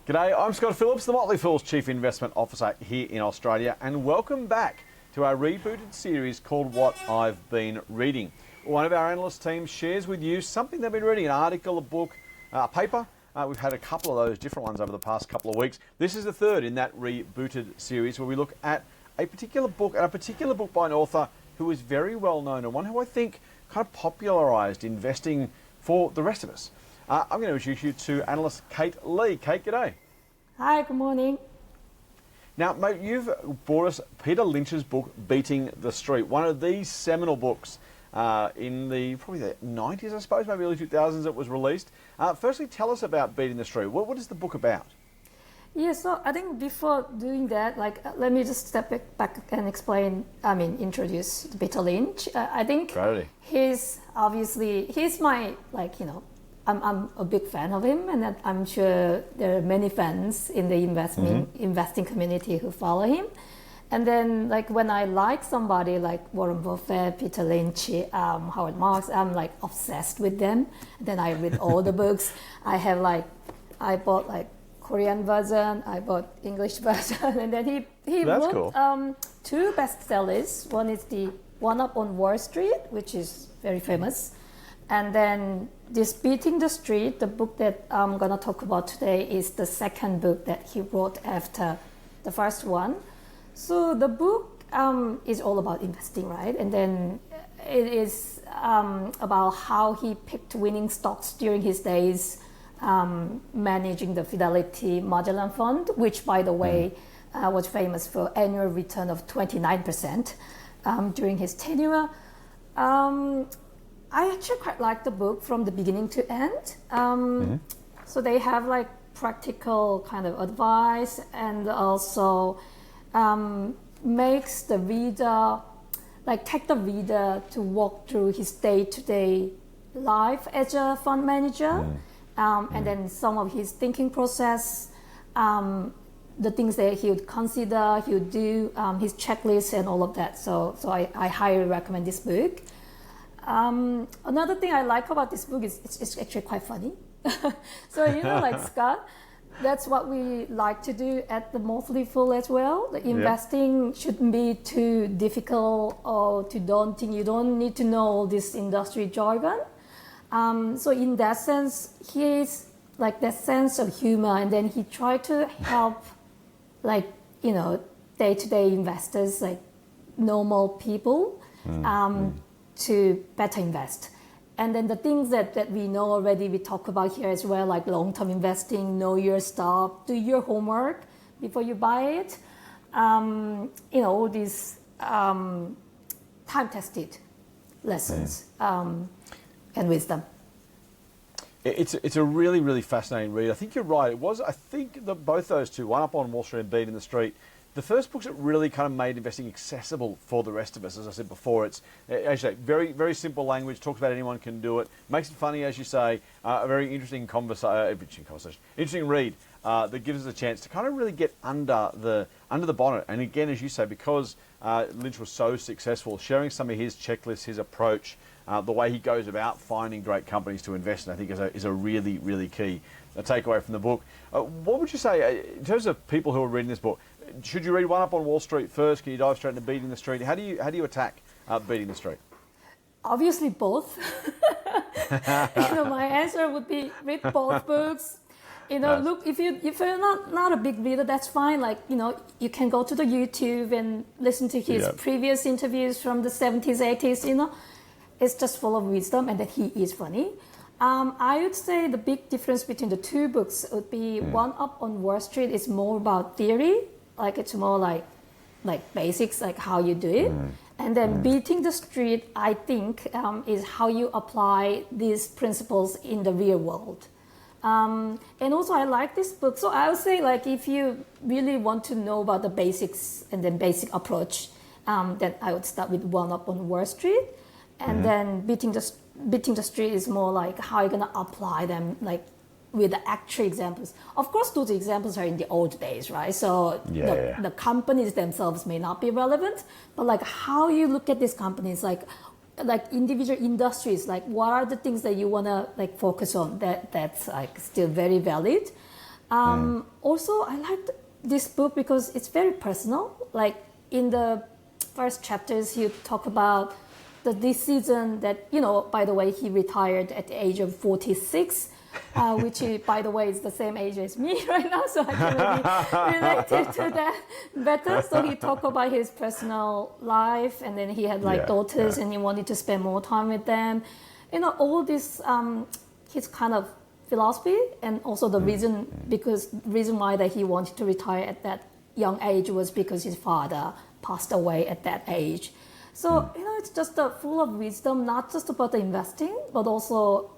G'day, I'm Scott Phillips, the Motley Fool's Chief Investment Officer here in Australia, and welcome back to our rebooted series called What I've Been Reading. One of our analyst teams shares with you something they've been reading, an article, a book, a paper. We've had a couple of those different ones over the past couple of weeks. This is the third in that rebooted series where we look at a particular book, and a particular book by an author who is very well known and one who I think kind of popularised investing for the rest of us. I'm going to introduce you to analyst Kate Lee. Kate, g'day. Hi, good morning. Now, mate, you've brought us Peter Lynch's book, Beating the Street, one of these seminal books in probably the 90s, I suppose, maybe early 2000s it was released. Firstly, tell us about Beating the Street. What is the book about? Yeah, so I think before doing that, let me just step back and introduce Peter Lynch. I think he's my, I'm a big fan of him, and I'm sure there are many fans in the investing community who follow him. And then, when I like somebody like Warren Buffett, Peter Lynch, Howard Marks, I'm obsessed with them. Then I read all the books. I bought Korean version, I bought English version, and then he wrote cool. Two bestsellers. One is the One Up on Wall Street, which is very famous. And then this Beating the Street, the book that I'm going to talk about today, is the second book that he wrote after the first one. So the book is all about investing, right? And then it is about how he picked winning stocks during his days managing the Fidelity Magellan fund, which, by the way, was famous for annual return of 29% during his tenure. I actually quite like the book from the beginning to end. So they have practical kind of advice, and also makes the reader, take the reader to walk through his day-to-day life as a fund manager, and then some of his thinking process, the things that he would consider, he would do, his checklist and all of that. So I highly recommend this book. Another thing I like about this book is it's actually quite funny. So, Scott, that's what we like to do at the Motley Fool as well. The investing shouldn't be too difficult or too daunting. You don't need to know all this industry jargon. So in that sense, he's that sense of humor, and then he tried to help day-to-day investors, normal people, to better invest. And then the things that we know already, we talk about here as well, like long-term investing, know your stock, do your homework before you buy it. All these time-tested lessons and wisdom. It's a really, really fascinating read. I think you're right. I think that both those two, One Up on Wall Street and Beating the Street, the first books that really kind of made investing accessible for the rest of us. As I said before, it's actually very, very simple language, talks about anyone can do it, makes it funny, as you say, a very interesting interesting read that gives us a chance to kind of really get under the bonnet. And again, as you say, because Lynch was so successful, sharing some of his checklists, his approach, the way he goes about finding great companies to invest in, I think is a really, really key takeaway from the book. What would you say, in terms of people who are reading this book, should you read One Up on Wall Street first? Can you dive straight into Beating the Street? How do you attack Beating the Street? Obviously both. My answer would be read both books. Nice. Look, if you're not a big reader, that's fine. You can go to the YouTube and listen to his previous interviews from the 70s, 80s, It's just full of wisdom, and that he is funny. I would say the big difference between the two books would be One Up on Wall Street is more about theory, it's more like basics, like how you do it. And then Beating the Street, I think, is how you apply these principles in the real world. And also I like this book. So I would say if you really want to know about the basics and then basic approach, then I would start with One Up on Wall Street. And then Beating the Street is more like how you're going to apply them, with the actual examples. Of course, those examples are in the old days, right? So the companies themselves may not be relevant, but how you look at these companies, individual industries, what are the things that you want to focus on? That's still very valid. Also, I liked this book because it's very personal. Like in the first chapters, you talk about the decision that, by the way, he retired at the age of 46, which, by the way, is the same age as me right now, so I can really relate to that better. So he talked about his personal life, and then he had daughters, and he wanted to spend more time with them. All this, his kind of philosophy, and also the reason why that he wanted to retire at that young age was because his father passed away at that age. So it's just full of wisdom, not just about the investing, but also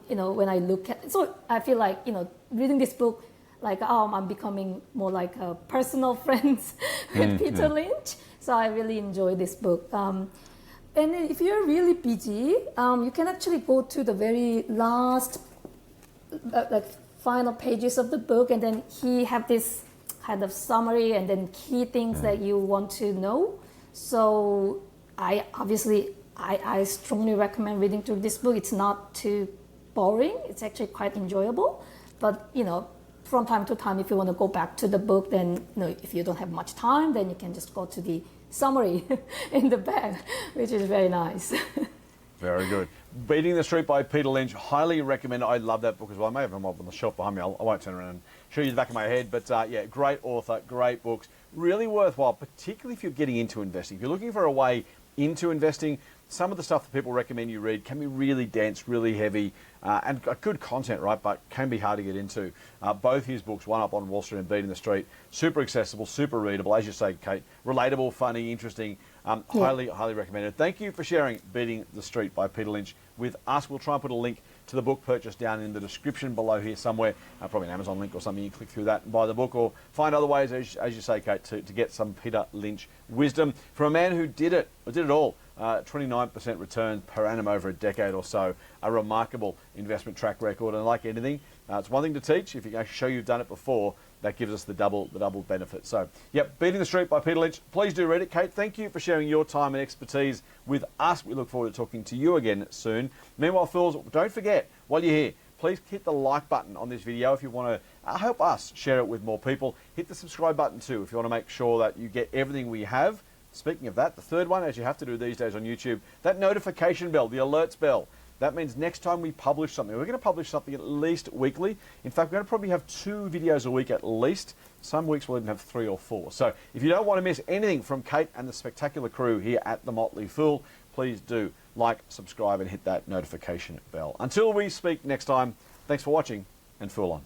when I look at, so I feel like reading this book, like I'm becoming more like a personal friends with Peter Lynch. So I really enjoy this book. And if you're really busy, you can actually go to the very last final pages of the book, and then he have this kind of summary and then key things that you want to know. So I strongly recommend reading through this book. It's not too boring. It's actually quite enjoyable. But from time to time, if you want to go back to the book, then if you don't have much time, then you can just go to the summary in the back, which is very nice. Very good. Beating the Street by Peter Lynch, highly recommend. I love that book as well. I may have them up on the shelf behind me. I won't turn around and show you the back of my head, but great author, great books, really worthwhile, particularly if you're getting into investing. If you're looking for a way into investing, some of the stuff that people recommend you read can be really dense, really heavy, and good content, right, but can be hard to get into. Both his books, one up on Wall Street and Beating the Street, super accessible, super readable, as you say, Kate, relatable, funny, interesting, highly recommended. Thank you for sharing Beating the Street by Peter Lynch with us. We'll try and put a link to the book purchase down in the description below here somewhere, probably an Amazon link or something. You click through that and buy the book, or find other ways, as you say, Kate, to get some Peter Lynch wisdom from a man who did it all. 29% return per annum over a decade or so, a remarkable investment track record. And like anything, it's one thing to teach. If you can actually show you've done it before, that gives us the double benefit. So, Beating the Street by Peter Lynch. Please do read it. Kate, thank you for sharing your time and expertise with us. We look forward to talking to you again soon. Meanwhile, Phils, don't forget, while you're here, please hit the like button on this video if you want to help us share it with more people. Hit the subscribe button too if you want to make sure that you get everything we have. Speaking of that, the third one, as you have to do these days on YouTube, that notification bell, the alerts bell. That means next time we publish something, we're going to publish something at least weekly. In fact, we're going to probably have 2 videos a week at least. Some weeks we'll even have 3 or 4. So if you don't want to miss anything from Kate and the spectacular crew here at The Motley Fool, please do like, subscribe, and hit that notification bell. Until we speak next time, thanks for watching, and Fool on.